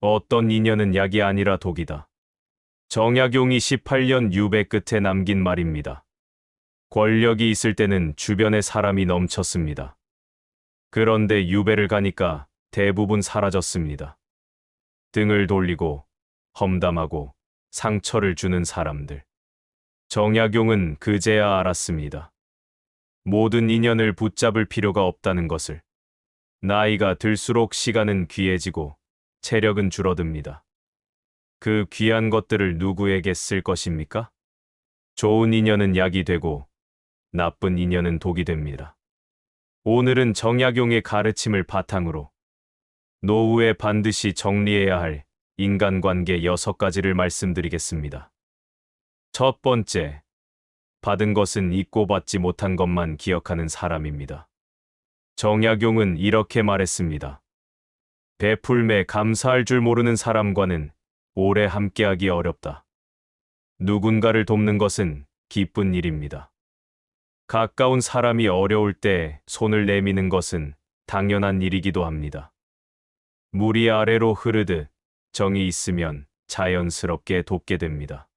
어떤 인연은 약이 아니라 독이다. 정약용이 18년 유배 끝에 남긴 말입니다. 권력이 있을 때는 주변에 사람이 넘쳤습니다. 그런데 유배를 가니까 대부분 사라졌습니다. 등을 돌리고 험담하고 상처를 주는 사람들. 정약용은 그제야 알았습니다. 모든 인연을 붙잡을 필요가 없다는 것을. 나이가 들수록 시간은 귀해지고 체력은 줄어듭니다. 그 귀한 것들을 누구에게 쓸 것입니까? 좋은 인연은 약이 되고 나쁜 인연은 독이 됩니다. 오늘은 정약용의 가르침을 바탕으로 노후에 반드시 정리해야 할 인간관계 6가지를 말씀드리겠습니다. 첫 번째, 받은 것은 잊고 받지 못한 것만 기억하는 사람입니다. 정약용은 이렇게 말했습니다. 베풀매 감사할 줄 모르는 사람과는 오래 함께하기 어렵다. 누군가를 돕는 것은 기쁜 일입니다. 가까운 사람이 어려울 때 손을 내미는 것은 당연한 일이기도 합니다. 물이 아래로 흐르듯 정이 있으면 자연스럽게 돕게 됩니다.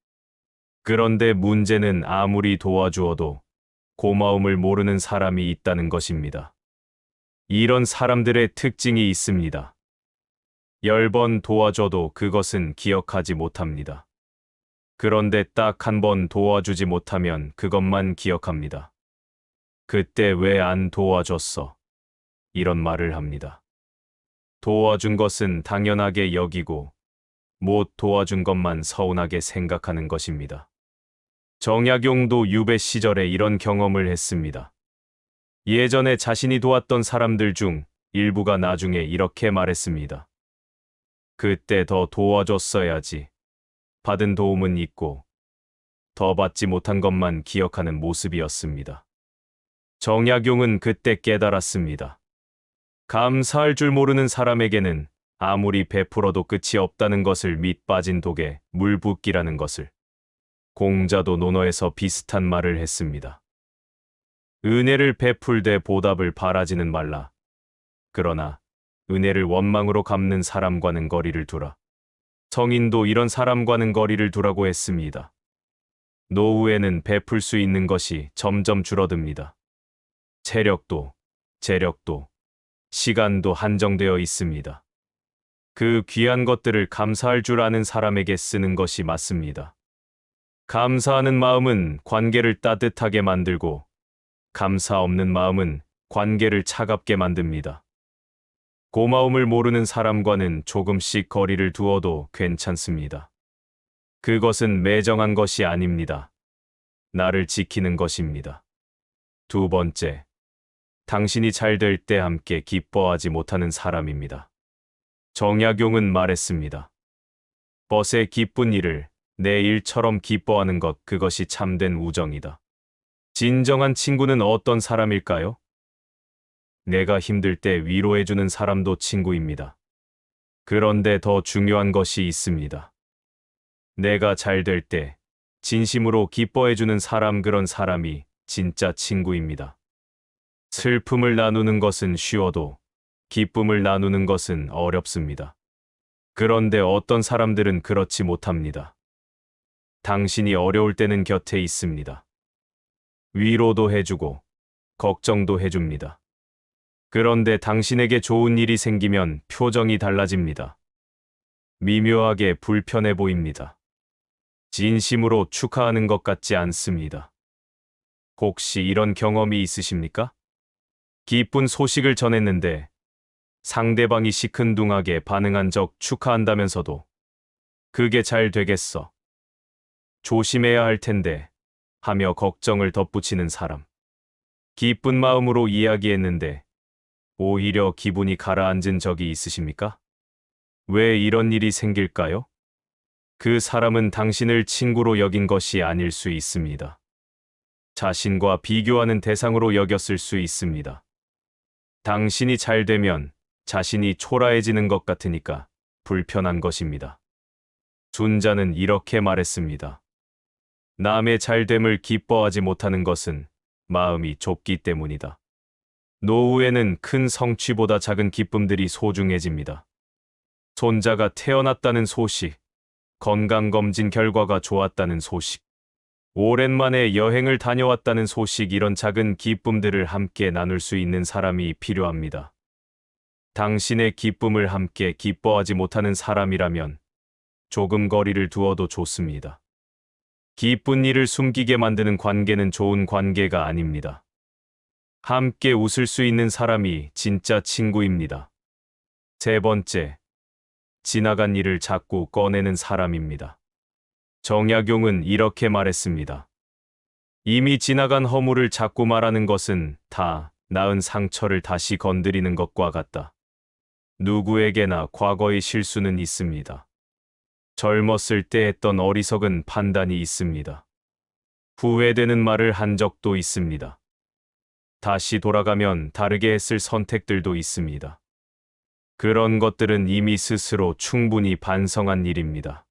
그런데 문제는 아무리 도와주어도 고마움을 모르는 사람이 있다는 것입니다. 이런 사람들의 특징이 있습니다. 10번 도와줘도 그것은 기억하지 못합니다. 그런데 딱 한 번 도와주지 못하면 그것만 기억합니다. 그때 왜 안 도와줬어? 이런 말을 합니다. 도와준 것은 당연하게 여기고 못 도와준 것만 서운하게 생각하는 것입니다. 정약용도 유배 시절에 이런 경험을 했습니다. 예전에 자신이 도왔던 사람들 중 일부가 나중에 이렇게 말했습니다. 그때 더 도와줬어야지. 받은 도움은 잊고 더 받지 못한 것만 기억하는 모습이었습니다. 정약용은 그때 깨달았습니다. 감사할 줄 모르는 사람에게는 아무리 베풀어도 끝이 없다는 것을 밑 빠진 독에 물 붓기라는 것을. 공자도 논어에서 비슷한 말을 했습니다. 은혜를 베풀되 보답을 바라지는 말라. 그러나 은혜를 원망으로 갚는 사람과는 거리를 두라. 성인도 이런 사람과는 거리를 두라고 했습니다. 노후에는 베풀 수 있는 것이 점점 줄어듭니다. 체력도, 재력도, 시간도 한정되어 있습니다. 그 귀한 것들을 감사할 줄 아는 사람에게 쓰는 것이 맞습니다. 감사하는 마음은 관계를 따뜻하게 만들고 감사 없는 마음은 관계를 차갑게 만듭니다. 고마움을 모르는 사람과는 조금씩 거리를 두어도 괜찮습니다. 그것은 매정한 것이 아닙니다. 나를 지키는 것입니다. 두 번째, 당신이 잘 될 때 함께 기뻐하지 못하는 사람입니다. 정약용은 말했습니다. 벗의 기쁜 일을 내 일처럼 기뻐하는 것, 그것이 참된 우정이다. 진정한 친구는 어떤 사람일까요? 내가 힘들 때 위로해주는 사람도 친구입니다. 그런데 더 중요한 것이 있습니다. 내가 잘 될 때 진심으로 기뻐해주는 사람, 그런 사람이 진짜 친구입니다. 슬픔을 나누는 것은 쉬워도 기쁨을 나누는 것은 어렵습니다. 그런데 어떤 사람들은 그렇지 못합니다. 당신이 어려울 때는 곁에 있습니다. 위로도 해주고 걱정도 해줍니다. 그런데 당신에게 좋은 일이 생기면 표정이 달라집니다. 미묘하게 불편해 보입니다. 진심으로 축하하는 것 같지 않습니다. 혹시 이런 경험이 있으십니까? 기쁜 소식을 전했는데 상대방이 시큰둥하게 반응한 적, 축하한다면서도 그게 잘 되겠어? 조심해야 할 텐데 하며 걱정을 덧붙이는 사람. 기쁜 마음으로 이야기했는데 오히려 기분이 가라앉은 적이 있으십니까? 왜 이런 일이 생길까요? 그 사람은 당신을 친구로 여긴 것이 아닐 수 있습니다. 자신과 비교하는 대상으로 여겼을 수 있습니다. 당신이 잘 되면 자신이 초라해지는 것 같으니까 불편한 것입니다. 순자는 이렇게 말했습니다. 남의 잘됨을 기뻐하지 못하는 것은 마음이 좁기 때문이다. 노후에는 큰 성취보다 작은 기쁨들이 소중해집니다. 손자가 태어났다는 소식, 건강검진 결과가 좋았다는 소식, 오랜만에 여행을 다녀왔다는 소식, 이런 작은 기쁨들을 함께 나눌 수 있는 사람이 필요합니다. 당신의 기쁨을 함께 기뻐하지 못하는 사람이라면 조금 거리를 두어도 좋습니다. 기쁜 일을 숨기게 만드는 관계는 좋은 관계가 아닙니다. 함께 웃을 수 있는 사람이 진짜 친구입니다. 세 번째, 지나간 일을 자꾸 꺼내는 사람입니다. 정약용은 이렇게 말했습니다. 이미 지나간 허물을 자꾸 말하는 것은 다 낳은 상처를 다시 건드리는 것과 같다. 누구에게나 과거의 실수는 있습니다. 젊었을 때 했던 어리석은 판단이 있습니다. 후회되는 말을 한 적도 있습니다. 다시 돌아가면 다르게 했을 선택들도 있습니다. 그런 것들은 이미 스스로 충분히 반성한 일입니다.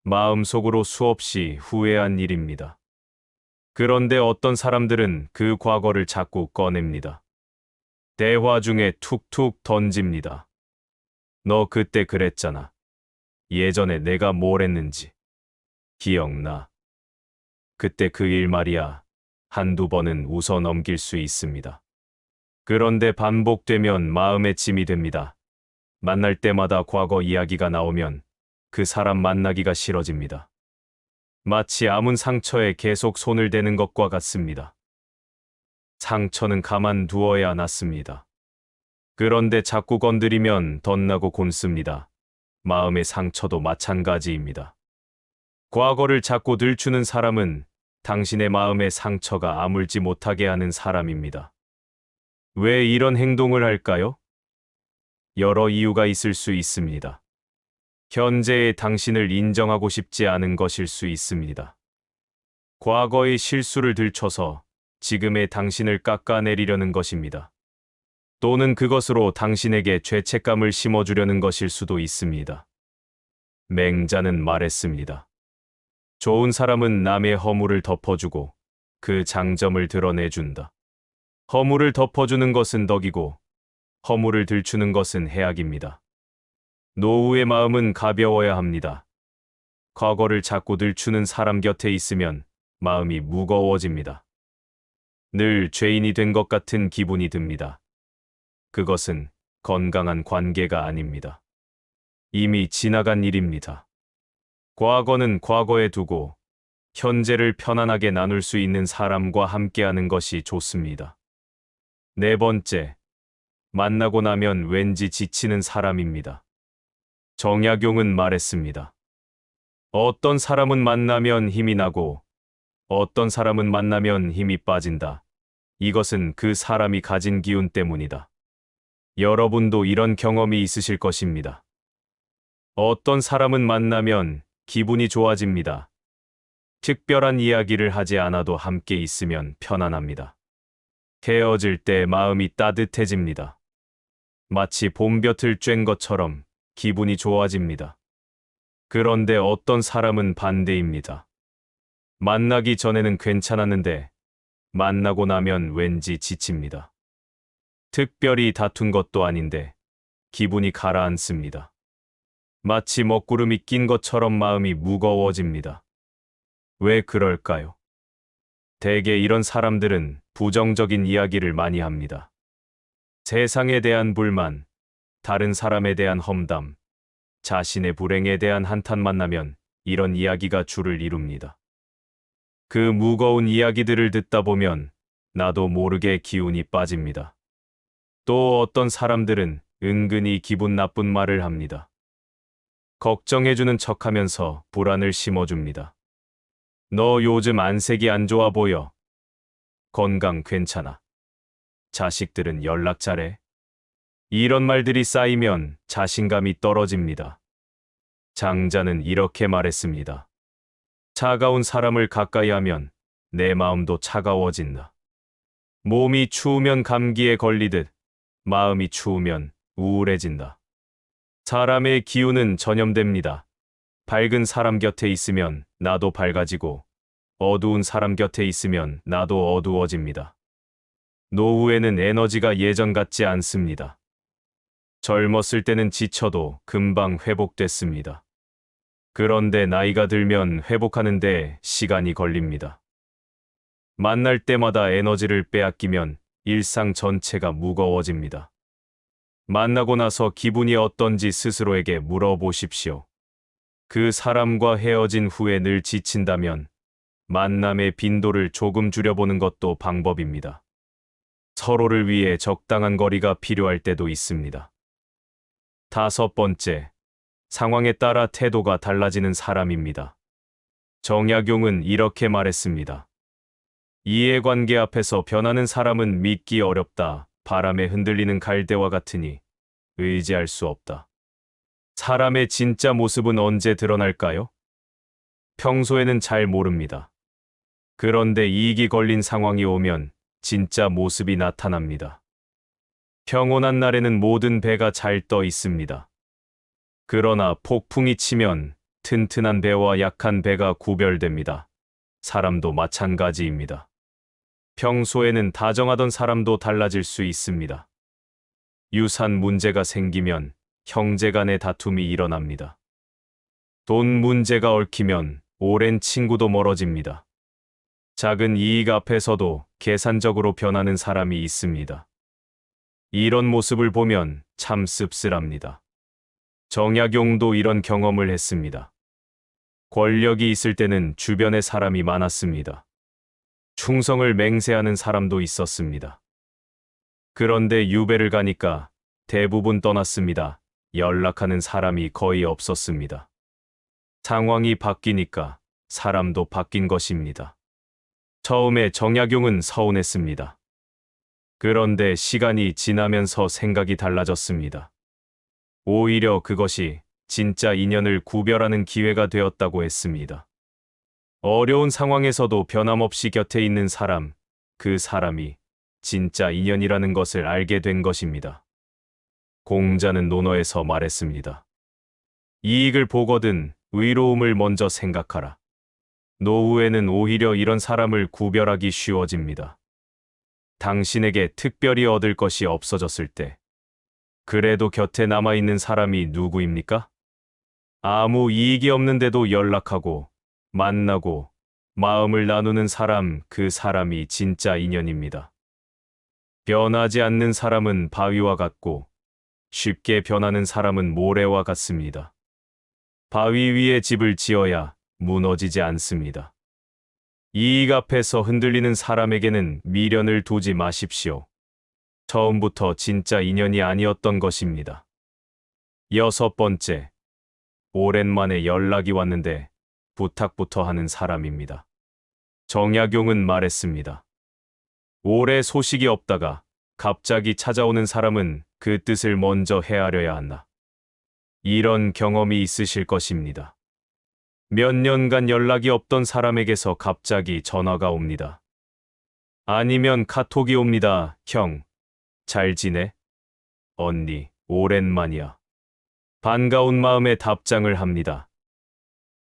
마음속으로 수없이 후회한 일입니다. 그런데 어떤 사람들은 그 과거를 자꾸 꺼냅니다. 대화 중에 툭툭 던집니다. 너 그때 그랬잖아. 예전에 내가 뭘 했는지 기억나. 그때 그 일 말이야. 한두 번은 웃어 넘길 수 있습니다. 그런데 반복되면 마음의 짐이 됩니다. 만날 때마다 과거 이야기가 나오면 그 사람 만나기가 싫어집니다. 마치 아문 상처에 계속 손을 대는 것과 같습니다. 상처는 가만두어야 낫습니다. 그런데 자꾸 건드리면 덧나고 곪습니다. 마음의 상처도 마찬가지입니다. 과거를 자꾸 들추는 사람은 당신의 마음의 상처가 아물지 못하게 하는 사람입니다. 왜 이런 행동을 할까요? 여러 이유가 있을 수 있습니다. 현재의 당신을 인정하고 싶지 않은 것일 수 있습니다. 과거의 실수를 들춰서 지금의 당신을 깎아내리려는 것입니다. 또는 그것으로 당신에게 죄책감을 심어주려는 것일 수도 있습니다. 맹자는 말했습니다. 좋은 사람은 남의 허물을 덮어주고 그 장점을 드러내준다. 허물을 덮어주는 것은 덕이고 허물을 들추는 것은 해악입니다. 노후의 마음은 가벼워야 합니다. 과거를 자꾸 들추는 사람 곁에 있으면 마음이 무거워집니다. 늘 죄인이 된 것 같은 기분이 듭니다. 그것은 건강한 관계가 아닙니다. 이미 지나간 일입니다. 과거는 과거에 두고 현재를 편안하게 나눌 수 있는 사람과 함께하는 것이 좋습니다. 네 번째, 만나고 나면 왠지 지치는 사람입니다. 정약용은 말했습니다. 어떤 사람은 만나면 힘이 나고 어떤 사람은 만나면 힘이 빠진다. 이것은 그 사람이 가진 기운 때문이다. 여러분도 이런 경험이 있으실 것입니다. 어떤 사람은 만나면 기분이 좋아집니다. 특별한 이야기를 하지 않아도 함께 있으면 편안합니다. 헤어질 때 마음이 따뜻해집니다. 마치 봄볕을 쬐는 것처럼 기분이 좋아집니다. 그런데 어떤 사람은 반대입니다. 만나기 전에는 괜찮았는데 만나고 나면 왠지 지칩니다. 특별히 다툰 것도 아닌데 기분이 가라앉습니다. 마치 먹구름이 낀 것처럼 마음이 무거워집니다. 왜 그럴까요? 대개 이런 사람들은 부정적인 이야기를 많이 합니다. 세상에 대한 불만, 다른 사람에 대한 험담, 자신의 불행에 대한 한탄만 나면 이런 이야기가 줄을 이룹니다. 그 무거운 이야기들을 듣다 보면 나도 모르게 기운이 빠집니다. 또 어떤 사람들은 은근히 기분 나쁜 말을 합니다. 걱정해주는 척하면서 불안을 심어줍니다. 너 요즘 안색이 안 좋아 보여. 건강 괜찮아. 자식들은 연락 잘해. 이런 말들이 쌓이면 자신감이 떨어집니다. 장자는 이렇게 말했습니다. 차가운 사람을 가까이 하면 내 마음도 차가워진다. 몸이 추우면 감기에 걸리듯 마음이 추우면 우울해진다. 사람의 기운은 전염됩니다. 밝은 사람 곁에 있으면 나도 밝아지고 어두운 사람 곁에 있으면 나도 어두워집니다. 노후에는 에너지가 예전 같지 않습니다. 젊었을 때는 지쳐도 금방 회복됐습니다. 그런데 나이가 들면 회복하는데 시간이 걸립니다. 만날 때마다 에너지를 빼앗기면 일상 전체가 무거워집니다. 만나고 나서 기분이 어떤지 스스로에게 물어보십시오. 그 사람과 헤어진 후에 늘 지친다면 만남의 빈도를 조금 줄여보는 것도 방법입니다. 서로를 위해 적당한 거리가 필요할 때도 있습니다. 다섯 번째, 상황에 따라 태도가 달라지는 사람입니다. 정약용은 이렇게 말했습니다. 이해관계 앞에서 변하는 사람은 믿기 어렵다. 바람에 흔들리는 갈대와 같으니 의지할 수 없다. 사람의 진짜 모습은 언제 드러날까요? 평소에는 잘 모릅니다. 그런데 이익이 걸린 상황이 오면 진짜 모습이 나타납니다. 평온한 날에는 모든 배가 잘 떠 있습니다. 그러나 폭풍이 치면 튼튼한 배와 약한 배가 구별됩니다. 사람도 마찬가지입니다. 평소에는 다정하던 사람도 달라질 수 있습니다. 유산 문제가 생기면 형제 간의 다툼이 일어납니다. 돈 문제가 얽히면 오랜 친구도 멀어집니다. 작은 이익 앞에서도 계산적으로 변하는 사람이 있습니다. 이런 모습을 보면 참 씁쓸합니다. 정약용도 이런 경험을 했습니다. 권력이 있을 때는 주변에 사람이 많았습니다. 충성을 맹세하는 사람도 있었습니다. 그런데 유배를 가니까 대부분 떠났습니다. 연락하는 사람이 거의 없었습니다. 상황이 바뀌니까 사람도 바뀐 것입니다. 처음에 정약용은 서운했습니다. 그런데 시간이 지나면서 생각이 달라졌습니다. 오히려 그것이 진짜 인연을 구별하는 기회가 되었다고 했습니다. 어려운 상황에서도 변함없이 곁에 있는 사람, 그 사람이 진짜 인연이라는 것을 알게 된 것입니다. 공자는 논어에서 말했습니다. 이익을 보거든 의로움을 먼저 생각하라. 노후에는 오히려 이런 사람을 구별하기 쉬워집니다. 당신에게 특별히 얻을 것이 없어졌을 때, 그래도 곁에 남아있는 사람이 누구입니까? 아무 이익이 없는데도 연락하고, 만나고, 마음을 나누는 사람, 그 사람이 진짜 인연입니다. 변하지 않는 사람은 바위와 같고, 쉽게 변하는 사람은 모래와 같습니다. 바위 위에 집을 지어야 무너지지 않습니다. 이익 앞에서 흔들리는 사람에게는 미련을 두지 마십시오. 처음부터 진짜 인연이 아니었던 것입니다. 여섯 번째, 오랜만에 연락이 왔는데 부탁부터 하는 사람입니다. 정약용은 말했습니다. 오래 소식이 없다가 갑자기 찾아오는 사람은 그 뜻을 먼저 헤아려야 한다. 이런 경험이 있으실 것입니다. 몇 년간 연락이 없던 사람에게서 갑자기 전화가 옵니다. 아니면 카톡이 옵니다. 형, 잘 지내? 언니, 오랜만이야. 반가운 마음에 답장을 합니다.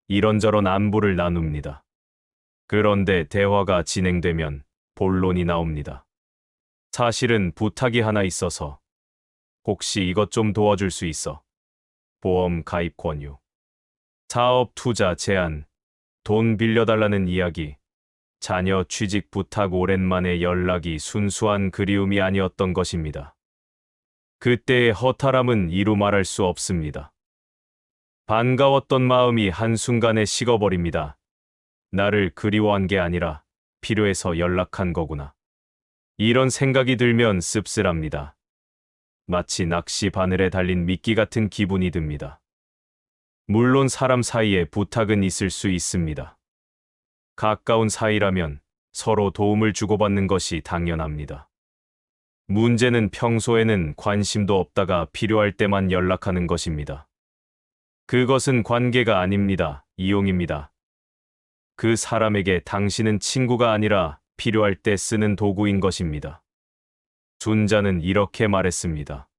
이런저런 안부를 나눕니다. 그런데 대화가 진행되면 본론이 나옵니다. 사실은 부탁이 하나 있어서 혹시 이것 좀 도와줄 수 있어? 보험 가입 권유, 사업 투자 제안, 돈 빌려달라는 이야기, 자녀 취직 부탁. 오랜만에 연락이 순수한 그리움이 아니었던 것입니다. 그때의 허탈함은 이루 말할 수 없습니다. 반가웠던 마음이 한순간에 식어버립니다. 나를 그리워한 게 아니라 필요해서 연락한 거구나. 이런 생각이 들면 씁쓸합니다. 마치 낚시 바늘에 달린 미끼 같은 기분이 듭니다. 물론 사람 사이에 부탁은 있을 수 있습니다. 가까운 사이라면 서로 도움을 주고받는 것이 당연합니다. 문제는 평소에는 관심도 없다가 필요할 때만 연락하는 것입니다. 그것은 관계가 아닙니다. 이용입니다. 그 사람에게 당신은 친구가 아니라 필요할 때 쓰는 도구인 것입니다. 순자는 이렇게 말했습니다.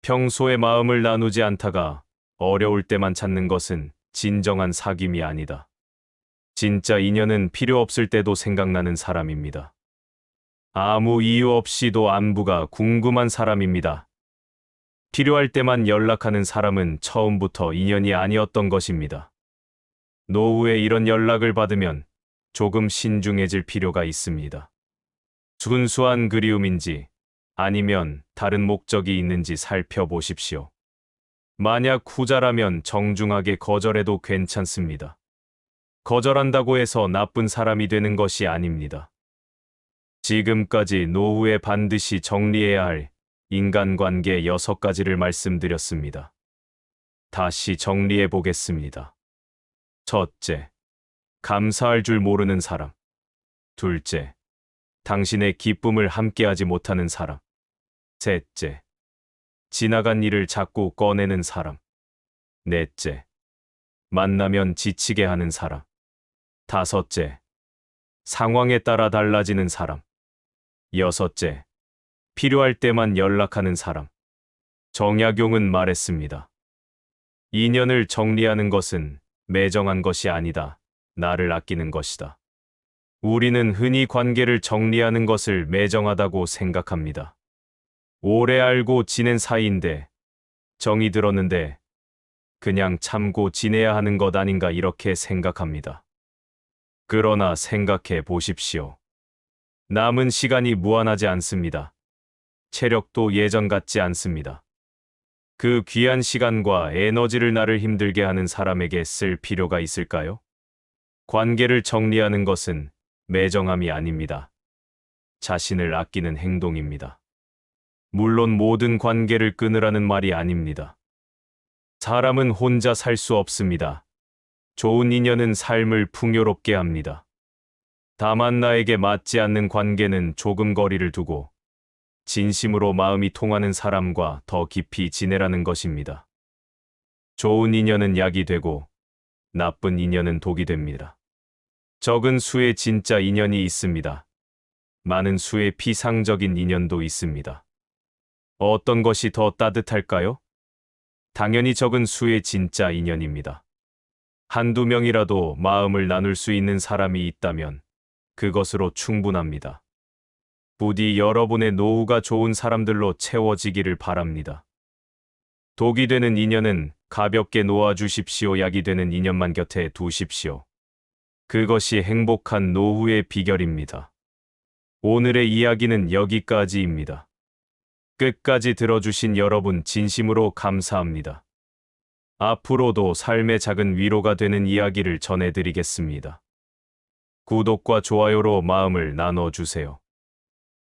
평소에 마음을 나누지 않다가 어려울 때만 찾는 것은 진정한 사귐이 아니다. 진짜 인연은 필요 없을 때도 생각나는 사람입니다. 아무 이유 없이도 안부가 궁금한 사람입니다. 필요할 때만 연락하는 사람은 처음부터 인연이 아니었던 것입니다. 노후에 이런 연락을 받으면 조금 신중해질 필요가 있습니다. 순수한 그리움인지 아니면 다른 목적이 있는지 살펴보십시오. 만약 후자라면 정중하게 거절해도 괜찮습니다. 거절한다고 해서 나쁜 사람이 되는 것이 아닙니다. 지금까지 노후에 반드시 정리해야 할 인간관계 6가지를 말씀드렸습니다. 다시 정리해 보겠습니다. 첫째, 감사할 줄 모르는 사람. 둘째, 당신의 기쁨을 함께하지 못하는 사람. 셋째, 지나간 일을 자꾸 꺼내는 사람. 넷째, 만나면 지치게 하는 사람. 다섯째, 상황에 따라 달라지는 사람. 여섯째, 필요할 때만 연락하는 사람. 정약용은 말했습니다. 인연을 정리하는 것은 매정한 것이 아니다. 나를 아끼는 것이다. 우리는 흔히 관계를 정리하는 것을 매정하다고 생각합니다. 오래 알고 지낸 사이인데 정이 들었는데 그냥 참고 지내야 하는 것 아닌가 이렇게 생각합니다. 그러나 생각해 보십시오. 남은 시간이 무한하지 않습니다. 체력도 예전 같지 않습니다. 그 귀한 시간과 에너지를 나를 힘들게 하는 사람에게 쓸 필요가 있을까요? 관계를 정리하는 것은 매정함이 아닙니다. 자신을 아끼는 행동입니다. 물론 모든 관계를 끊으라는 말이 아닙니다. 사람은 혼자 살 수 없습니다. 좋은 인연은 삶을 풍요롭게 합니다. 다만 나에게 맞지 않는 관계는 조금 거리를 두고 진심으로 마음이 통하는 사람과 더 깊이 지내라는 것입니다. 좋은 인연은 약이 되고 나쁜 인연은 독이 됩니다. 적은 수의 진짜 인연이 있습니다. 많은 수의 피상적인 인연도 있습니다. 어떤 것이 더 따뜻할까요? 당연히 적은 수의 진짜 인연입니다. 한두 명이라도 마음을 나눌 수 있는 사람이 있다면 그것으로 충분합니다. 부디 여러분의 노후가 좋은 사람들로 채워지기를 바랍니다. 독이 되는 인연은 가볍게 놓아주십시오. 약이 되는 인연만 곁에 두십시오. 그것이 행복한 노후의 비결입니다. 오늘의 이야기는 여기까지입니다. 끝까지 들어주신 여러분 진심으로 감사합니다. 앞으로도 삶의 작은 위로가 되는 이야기를 전해드리겠습니다. 구독과 좋아요로 마음을 나눠주세요.